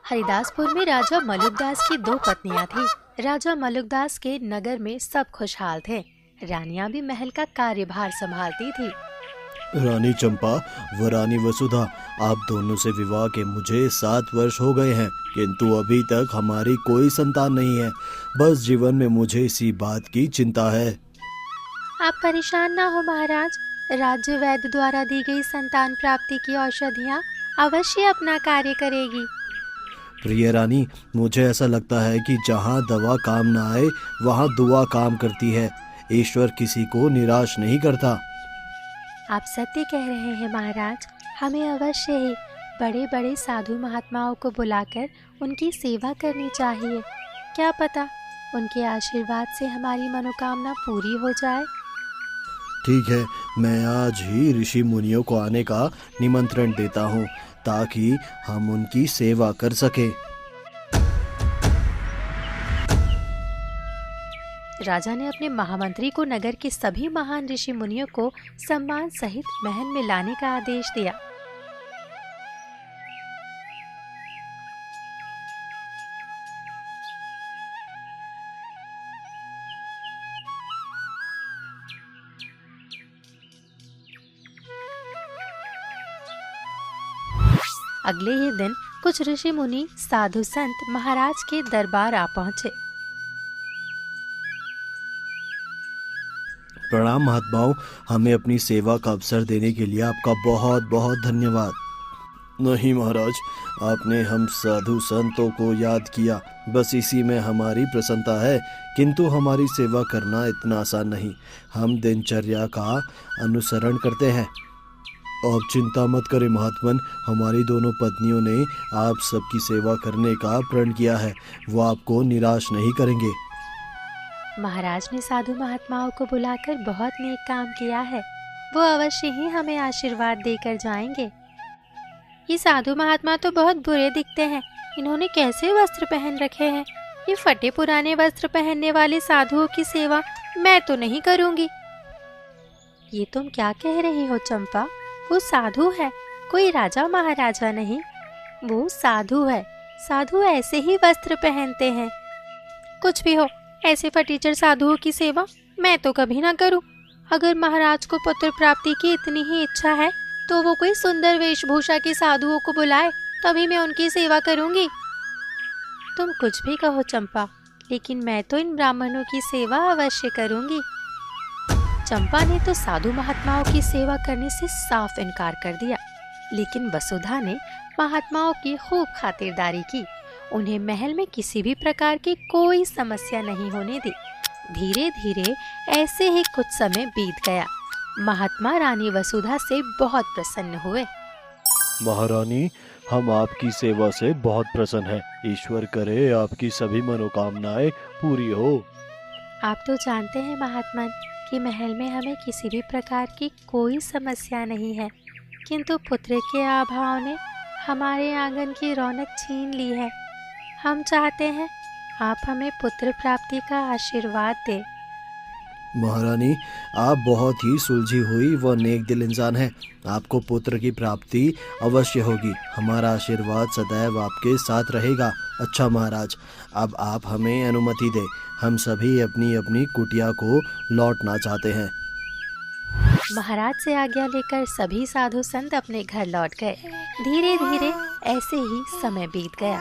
हरिदासपुर में राजा मलुकदास की दो पत्नियां थी। राजा मलुकदास के नगर में सब खुशहाल थे। रानियां भी महल का कार्यभार संभालती थी। रानी चंपा व रानी वसुधा, आप दोनों से विवाह के मुझे 7 वर्ष हो गए हैं, किंतु अभी तक हमारी कोई संतान नहीं है। बस जीवन में मुझे इसी बात की चिंता है। आप परेशान ना हो महाराज, राज्य वैद्य द्वारा दी गई संतान प्राप्ति की औषधियाँ अवश्य अपना कार्य करेगी। प्रिय रानी, मुझे ऐसा लगता है कि जहाँ दवा काम न आए वहाँ दुआ काम करती है। ईश्वर किसी को निराश नहीं करता। आप सत्य कह रहे हैं महाराज, हमें अवश्य ही बड़े बड़े साधु महात्माओं को बुलाकर उनकी सेवा करनी चाहिए। क्या पता उनके आशीर्वाद से हमारी मनोकामना पूरी हो जाए। ठीक है, मैं आज ही ऋषि मुनियों को आने का निमंत्रण देता हूँ ताकि हम उनकी सेवा कर सके। राजा ने अपने महामंत्री को नगर के सभी महान ऋषि मुनियों को सम्मान सहित महल में लाने का आदेश दिया। अगले ही दिन कुछ ऋषि मुनि साधु संत महाराज के दरबार आ पहुंचे। प्रणाम महात्माओं, हमें अपनी सेवा का अवसर देने के लिए आपका बहुत बहुत धन्यवाद। नहीं महाराज, आपने हम साधु संतों को याद किया, बस इसी में हमारी प्रसन्नता है। किंतु हमारी सेवा करना इतना आसान नहीं। हम दिनचर्या का अनुसरण करते हैं। आप चिंता मत करें महात्मन, हमारी दोनों पत्नियों ने आप सबकी सेवा करने का प्रण किया है। वो आपको निराश नहीं करेंगे। महाराज ने साधु महात्माओं को बुलाकर बहुत नेक काम किया है। वो अवश्य ही हमें आशीर्वाद देकर जाएंगे। ये साधु महात्मा तो बहुत बुरे दिखते हैं। इन्होंने कैसे वस्त्र पहन रखे हैं। ये फटे पुराने वस्त्र पहनने वाले साधुओं की सेवा मैं तो नहीं करूंगी। ये तुम क्या कह रही हो चंपा? वो साधु है, कोई राजा महाराजा नहीं। वो साधु है। साधु ऐसे ही वस्त्र पहनते हैं। कुछ भी हो, ऐसे फटीचर साधुओं की सेवा मैं तो कभी ना करूं। अगर महाराज को पुत्र प्राप्ति की इतनी ही इच्छा है तो वो कोई सुंदर वेशभूषा के साधुओं को बुलाए, तभी मैं उनकी सेवा करूंगी। तुम कुछ भी कहो चंपा, लेकिन मैं तो इन ब्राह्मणों की सेवा अवश्य करूंगी। चंपा ने तो साधु महात्माओं की सेवा करने से साफ इनकार कर दिया, लेकिन वसुधा ने महात्माओं की खूब खातिरदारी की। उन्हें महल में किसी भी प्रकार की कोई समस्या नहीं होने दी। धीरे धीरे ऐसे ही कुछ समय बीत गया। महात्मा रानी वसुधा से बहुत प्रसन्न हुए। महारानी, हम आपकी सेवा से बहुत प्रसन्न हैं। ईश्वर करे आपकी सभी मनोकामनाएं पूरी हो। आप तो जानते हैं महात्मन कि महल में हमें किसी भी प्रकार की कोई समस्या नहीं है, किंतु पुत्र के अभाव ने हमारे आंगन की रौनक छीन ली है। हम चाहते हैं आप हमें पुत्र प्राप्ति का आशीर्वाद दें। महारानी, आप बहुत ही सुलझी हुई व नेक दिल इंसान हैं। आपको पुत्र की प्राप्ति अवश्य होगी। हमारा आशीर्वाद सदैव आपके साथ रहेगा। अच्छा महाराज, अब आप हमें अनुमति दें। हम सभी अपनी अपनी कुटिया को लौटना चाहते हैं। महाराज से आज्ञा लेकर सभी साधु संत अपने घर लौट गए। धीरे धीरे ऐसे ही समय बीत गया।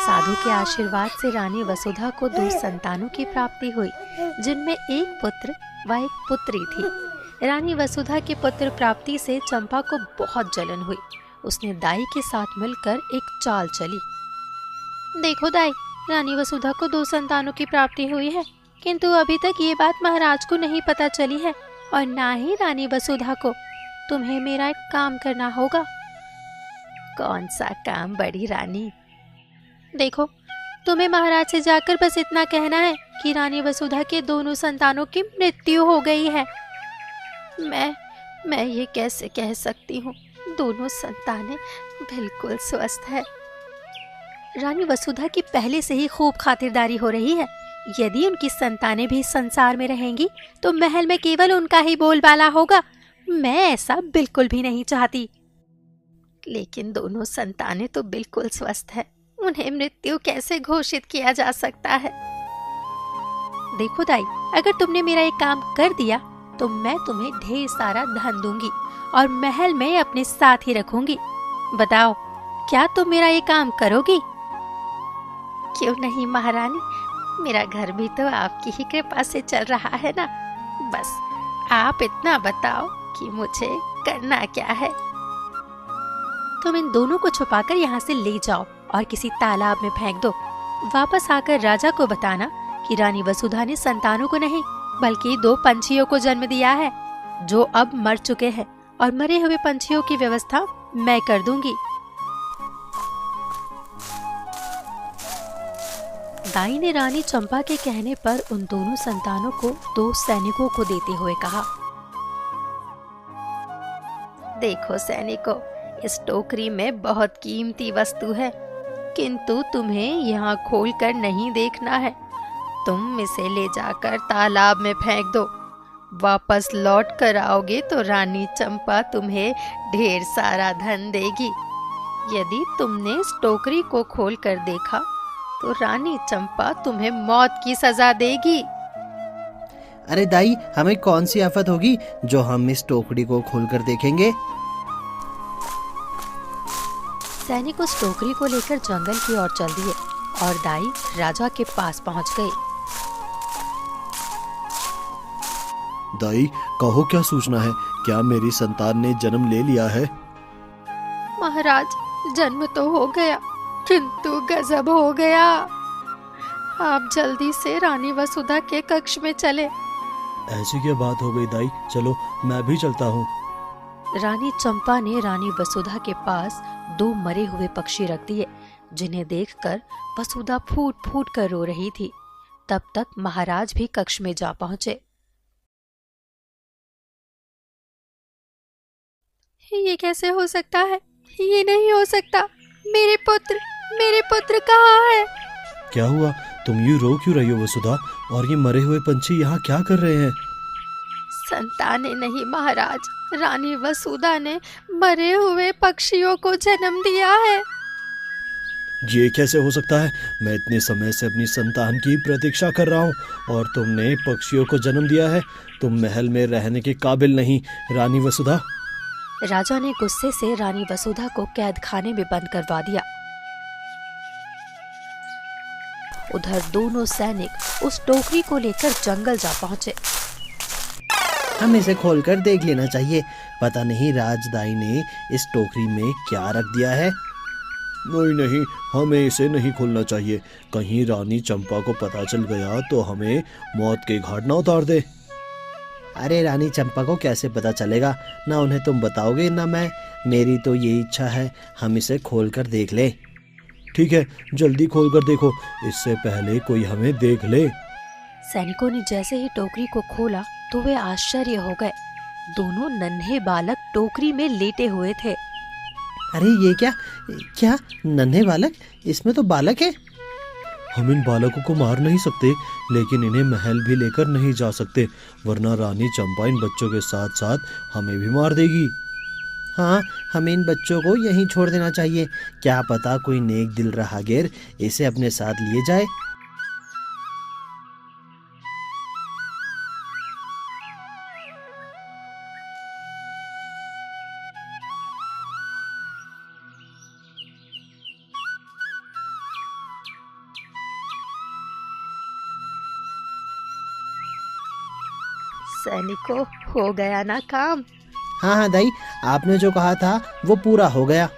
साधु के आशीर्वाद से रानी वसुधा को 2 संतानों की प्राप्ति हुई, जिनमें एक पुत्र व एक पुत्री थी। रानी वसुधा के पुत्र प्राप्ति से चंपा को बहुत जलन हुई। उसने दाई के साथ मिलकर एक चाल चली। देखो दाई, रानी वसुधा को 2 संतानों की प्राप्ति हुई है, किंतु अभी तक ये बात महाराज को नहीं पता चली है और ना ही रानी वसुधा को। तुम्हें मेरा एक काम करना होगा। कौन सा काम बड़ी रानी? देखो, तुम्हें महाराज से जाकर बस इतना कहना है कि रानी वसुधा के दोनों संतानों की मृत्यु हो गई है। मैं ये कैसे कह सकती हूँ? दोनों संतानें बिल्कुल स्वस्थ है। रानी वसुधा की पहले से ही खूब खातिरदारी हो रही है। यदि उनकी संतानें भी संसार में रहेंगी तो महल में केवल उनका ही बोलबाला होगा। मैं ऐसा बिल्कुल भी नहीं चाहती। लेकिन दोनों संतानें तो बिल्कुल स्वस्थ है। उन्हें मृत्यु कैसे घोषित किया जा सकता है? देखो दाई, अगर तुमने मेरा एक काम कर दिया तो मैं तुम्हें ढेर सारा धन दूंगी और महल में अपने साथ ही रखूंगी। बताओ, क्या तुम मेरा ये काम करोगी? क्यों नहीं महारानी, मेरा घर भी तो आपकी ही कृपा से चल रहा है ना। बस आप इतना बताओ कि मुझे करना क्या है। तुम इन दोनों को छुपाकर यहाँ से ले जाओ और किसी तालाब में फेंक दो। वापस आकर राजा को बताना कि रानी वसुधा ने संतानों को नहीं बल्कि 2 पंछियों को जन्म दिया है जो अब मर चुके हैं, और मरे हुए पंछियों की व्यवस्था मैं कर दूंगी। दाई ने रानी चंपा के कहने पर उन दोनों संतानों को 2 सैनिकों को देते हुए कहा, देखो सैनिकों, इस टोकरी में बहुत कीमती वस्तु है, किंतु तुम्हें यहाँ खोलकर नहीं देखना है। तुम इसे ले जाकर तालाब में फेंक दो। वापस लौट कर आओगे तो रानी चंपा तुम्हें ढेर सारा धन देगी। यदि तुमने इस टोकरी को खोलकर देखा तो रानी चंपा तुम्हें मौत की सजा देगी। अरे दाई, हमें कौन सी आफत होगी जो हम इस टोकरी को खोलकर देखेंगे? सैनिक उस टोकरी को लेकर जंगल की ओर चल दिए और दाई राजा के पास पहुंच गई। दाई, कहो क्या सूचना है? क्या मेरी संतान ने जन्म ले लिया है? महाराज, जन्म तो हो गया किंतु गजब हो गया। आप जल्दी से रानी वसुधा के कक्ष में चले। ऐसी क्या बात हो गई दाई? चलो मैं भी चलता हूँ। रानी चंपा ने रानी वसुधा के पास 2 मरे हुए पक्षी रख दिए, जिन्हें देखकर वसुधा फूट फूट कर रो रही थी। तब तक महाराज भी कक्ष में जा पहुंचे। ये कैसे हो सकता है? ये नहीं हो सकता। मेरे पुत्र कहाँ है? क्या हुआ? तुम यूं रो क्यों रही हो वसुधा? और ये मरे हुए पंछी यहाँ क्या कर रहे हैं? संतानें नहीं महाराज, रानी वसुधा ने मरे हुए पक्षियों को जन्म दिया है। ये कैसे हो सकता है? मैं इतने समय से अपनी संतान की प्रतीक्षा कर रहा हूँ और तुमने पक्षियों को जन्म दिया है। तुम महल में रहने के काबिल नहीं, रानी वसुधा। राजा ने गुस्से से रानी वसुधा को कैद खाने में बंद करवा दिया। उधर दोनों सैनिक उस टोकरी को लेकर जंगल जा पहुंचे। हम इसे खोलकर देख लेना चाहिए। पता नहीं राजदाई ने इस टोकरी में क्या रख दिया है। नहीं, हमें इसे नहीं खोलना चाहिए। कहीं रानी चंपा को पता चल गया तो हमें मौत के घाट ना उतार दे। अरे रानी चंपा को कैसे पता चलेगा? ना उन्हें तुम बताओगे ना मैं। मेरी तो ये इच्छा है, हम इसे खोलकर देख ले। ठीक है, जल्दी खोलकर देखो, इससे पहले कोई हमें देख ले। सैनिकों ने जैसे ही टोकरी को खोला तो वे आश्चर्य हो गए। दोनों नन्हे बालक टोकरी में लेटे हुए थे। अरे ये क्या नन्हे बालक? इसमें तो बालक है। हम इन बालकों को मार नहीं सकते, लेकिन इन्हें महल भी लेकर नहीं जा सकते, वरना रानी चंपा इन बच्चों के साथ साथ हमें भी मार देगी। हाँ, हमें इन बच्चों को यहीं छोड़ देना चाहिए। क्या पता कोई नेक दिल राहगीर इसे अपने साथ लिए जाए। सैनिकों, हो गया ना काम? हाँ दाई, आपने जो कहा था वो पूरा हो गया।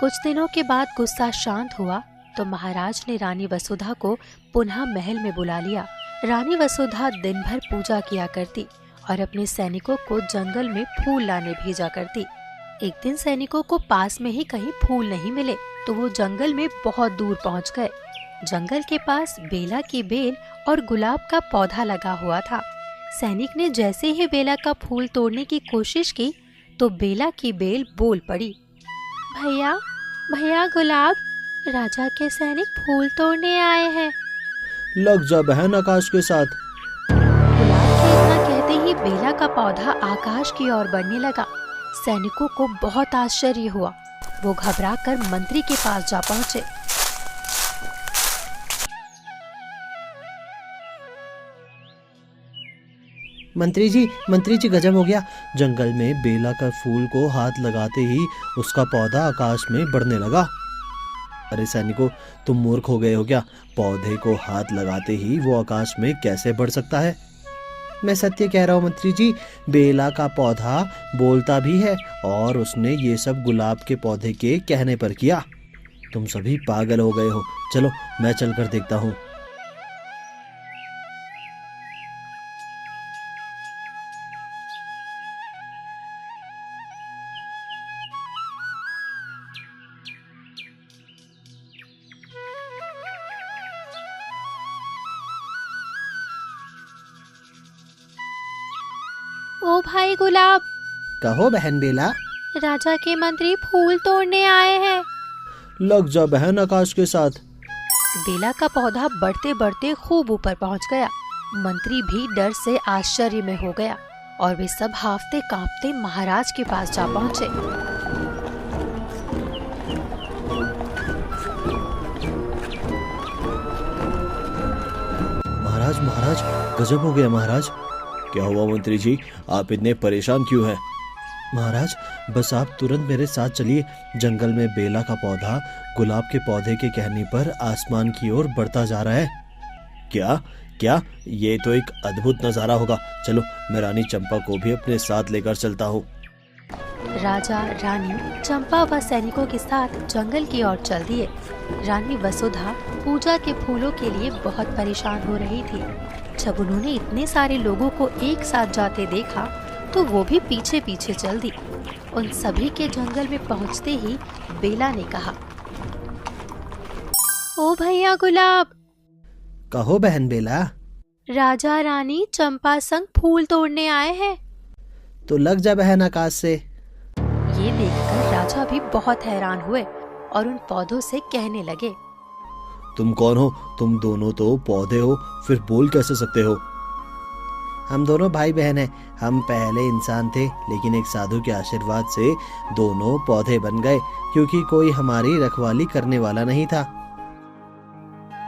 कुछ दिनों के बाद गुस्सा शांत हुआ तो महाराज ने रानी वसुधा को पुनः महल में बुला लिया। रानी वसुधा दिन भर पूजा किया करती और अपने सैनिकों को जंगल में फूल लाने भेजा करती। एक दिन सैनिकों को पास में ही कहीं फूल नहीं मिले तो वो जंगल में बहुत दूर पहुंच गए। जंगल के पास बेला की बेल और गुलाब का पौधा लगा हुआ था। सैनिक ने जैसे ही बेला का फूल तोड़ने की कोशिश की तो बेला की बेल बोल पड़ी। भैया, भैया गुलाब, राजा के सैनिक फूल तोड़ने आए हैं। लग जा बहन आकाश के साथ। गुलाब के इतना कहते ही बेला का पौधा आकाश की ओर बढ़ने लगा। सैनिकों को बहुत आश्चर्य हुआ। वो घबराकर मंत्री के पास जा पहुंचे। मंत्री जी गजब हो गया। जंगल में बेला का फूल को हाथ लगाते ही उसका पौधा आकाश में बढ़ने लगा। अरे सैनिकों, तुम मूर्ख हो गए हो क्या? पौधे को हाथ लगाते ही वो आकाश में कैसे बढ़ सकता है? मैं सत्य कह रहा हूँ मंत्री जी, बेला का पौधा बोलता भी है और उसने ये सब गुलाब के पौधे के कहने पर किया। तुम सभी पागल हो गए हो। चलो मैं चलकर देखता हूँ। ओ भाई गुलाब, कहो बहन बेला। राजा के मंत्री फूल तोड़ने आए हैं। लग जा बहन आकाश के साथ। बेला का पौधा बढ़ते बढ़ते खूब ऊपर पहुंच गया। मंत्री भी डर से आश्चर्य में हो गया और वे सब हाफते कांपते महाराज के पास जा पहुंचे। महाराज गजब हो गया महाराज। क्या हुआ मंत्री जी, आप इतने परेशान क्यों हैं? महाराज बस आप तुरंत मेरे साथ चलिए। जंगल में बेला का पौधा गुलाब के पौधे के कहने पर आसमान की ओर बढ़ता जा रहा है। क्या? ये तो एक अद्भुत नजारा होगा। चलो मैं रानी चंपा को भी अपने साथ लेकर चलता हूँ। राजा, रानी, चंपा व सैनिकों के साथ जंगल की ओर चल दिए। रानी वसुधा पूजा के फूलों के लिए बहुत परेशान हो रही थी। जब उन्होंने इतने सारे लोगों को एक साथ जाते देखा तो वो भी पीछे पीछे चल दी। उन सभी के जंगल में पहुंचते ही बेला ने कहा, ओ भैया गुलाब। कहो बहन बेला। राजा रानी चंपा संग फूल तोड़ने आए हैं। तो लग जा बहन आकाश से। ये देखकर राजा भी बहुत हैरान हुए और उन पौधों से कहने लगे, तुम कौन हो? तुम दोनों तो पौधे हो, फिर बोल कैसे सकते हो? हम दोनों भाई बहन हैं। हम पहले इंसान थे, लेकिन एक साधु के आशीर्वाद से दोनों पौधे बन गए, क्योंकि कोई हमारी रखवाली करने वाला नहीं था।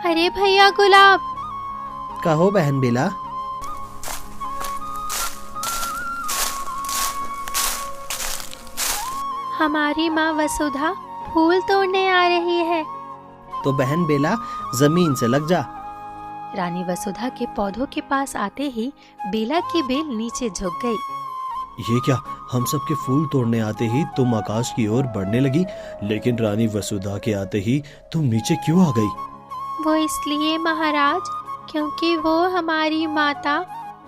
अरे भैया गुलाब। कहो बहन बेला। हमारी माँ वसुधा फूल तोड़ने आ रही है। तो बहन बेला जमीन से लग जा। रानी वसुधा के पौधों के पास आते ही बेला की बेल नीचे झुक गई। ये क्या? हम सब के फूल तोड़ने आते ही तुम आकाश की ओर बढ़ने लगी, लेकिन रानी वसुधा के आते ही तुम नीचे क्यों आ गई? वो इसलिए महाराज, क्योंकि वो हमारी माता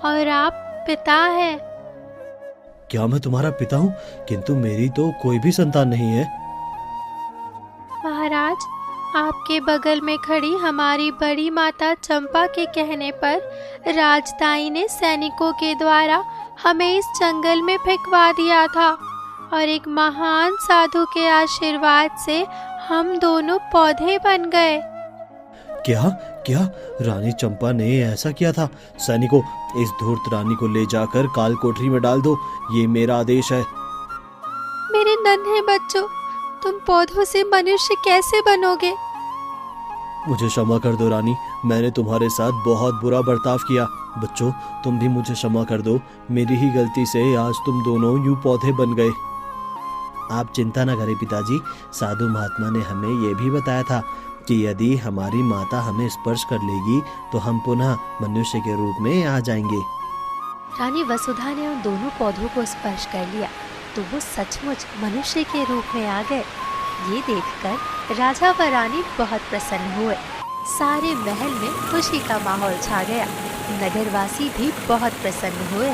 और आप पिता है। क्या मैं तुम्हारा पिता हूँ? किंतु मेरी तो कोई भी संतान नहीं है। महाराज, आपके बगल में खड़ी हमारी बड़ी माता चंपा के कहने पर राजदाई ने सैनिकों के द्वारा हमें इस जंगल में फेंकवा दिया था और एक महान साधु के आशीर्वाद से हम दोनों पौधे बन गए। क्या रानी चंपा ने ऐसा किया था? सैनिकों, इस धूर्त रानी को ले जाकर काल कोठरी में डाल दो। ये मेरा आदेश है। मेरे नन्हे बच्चों, तुम पौधों से मनुष्य कैसे बनोगे? मुझे क्षमा कर दो रानी, मैंने तुम्हारे साथ बहुत बुरा बर्ताव किया। बच्चों, तुम भी मुझे क्षमा कर दो। मेरी ही गलती से आज तुम दोनों यूं पौधे बन गए। आप चिंता न करें पिताजी। साधु महात्मा ने हमें ये भी बताया था कि यदि हमारी माता हमें स्पर्श कर लेगी तो हम पुनः मनुष्य के रूप में आ जाएंगे। रानी वसुधा ने उन दोनों पौधों को स्पर्श कर लिया तो वो सचमुच मनुष्य के रूप में आ गए। ये देखकर राजा व रानी बहुत प्रसन्न हुए। सारे महल में खुशी का माहौल छा गया। नगरवासी भी बहुत प्रसन्न हुए।